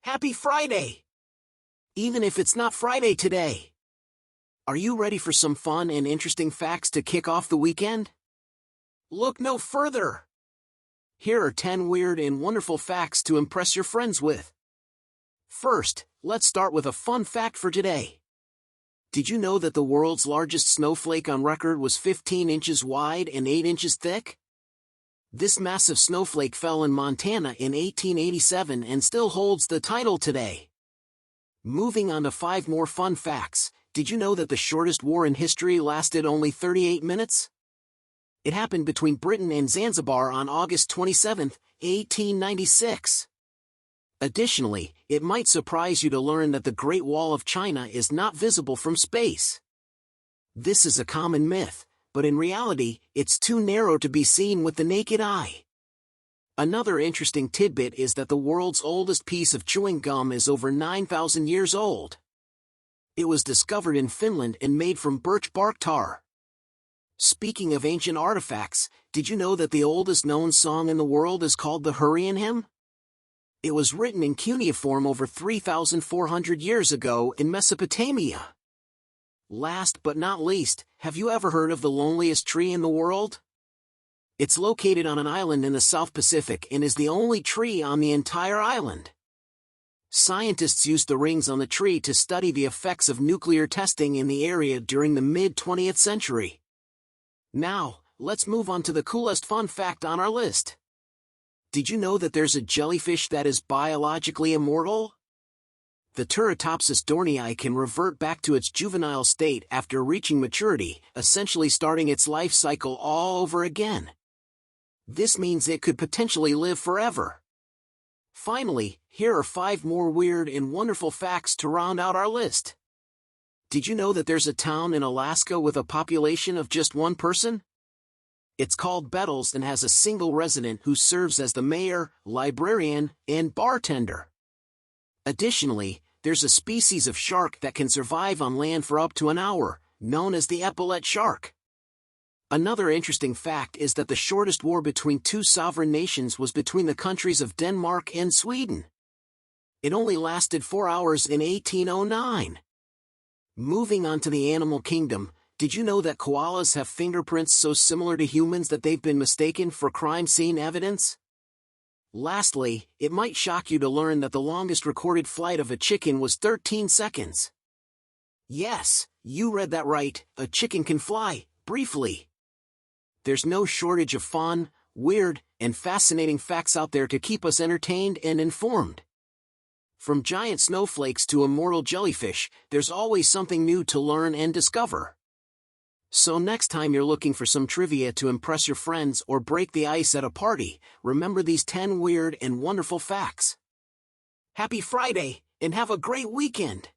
Happy Friday! Even if it's not Friday today. Are you ready for some fun and interesting facts to kick off the weekend? Look no further! Here are 10 weird and wonderful facts to impress your friends with. First, let's start with a fun fact for today. Did you know that the world's largest snowflake on record was 15 inches wide and 8 inches thick? This massive snowflake fell in Montana in 1887 and still holds the title today. Moving on to 5 more fun facts. Did you know that the shortest war in history lasted only 38 minutes? It happened between Britain and Zanzibar on August 27, 1896. Additionally, it might surprise you to learn that the Great Wall of China is not visible from space. This is a common myth, but in reality, it's too narrow to be seen with the naked eye. Another interesting tidbit is that the world's oldest piece of chewing gum is over 9,000 years old. It was discovered in Finland and made from birch bark tar. Speaking of ancient artifacts, did you know that the oldest known song in the world is called the Hurrian Hymn? It was written in cuneiform over 3,400 years ago in Mesopotamia. Last but not least, have you ever heard of the loneliest tree in the world? It's located on an island in the South Pacific and is the only tree on the entire island. Scientists used the rings on the tree to study the effects of nuclear testing in the area during the mid-20th century. Now, let's move on to the coolest fun fact on our list. Did you know that there's a jellyfish that is biologically immortal? The Turritopsis dohrnii can revert back to its juvenile state after reaching maturity, essentially starting its life cycle all over again. This means it could potentially live forever. Finally, here are 5 more weird and wonderful facts to round out our list. Did you know that there's a town in Alaska with a population of just 1 person? It's called Bettles and has a single resident who serves as the mayor, librarian, and bartender. Additionally, there's a species of shark that can survive on land for up to an hour, known as the epaulet shark. Another interesting fact is that the shortest war between 2 sovereign nations was between the countries of Denmark and Sweden. It only lasted 4 hours in 1809. Moving on to the animal kingdom, did you know that koalas have fingerprints so similar to humans that they've been mistaken for crime scene evidence? Lastly, it might shock you to learn that the longest recorded flight of a chicken was 13 seconds. Yes, you read that right, a chicken can fly, briefly. There's no shortage of fun, weird, and fascinating facts out there to keep us entertained and informed. From giant snowflakes to immortal jellyfish, there's always something new to learn and discover. So next time you're looking for some trivia to impress your friends or break the ice at a party, remember these 10 weird and wonderful facts. Happy Friday, and have a great weekend!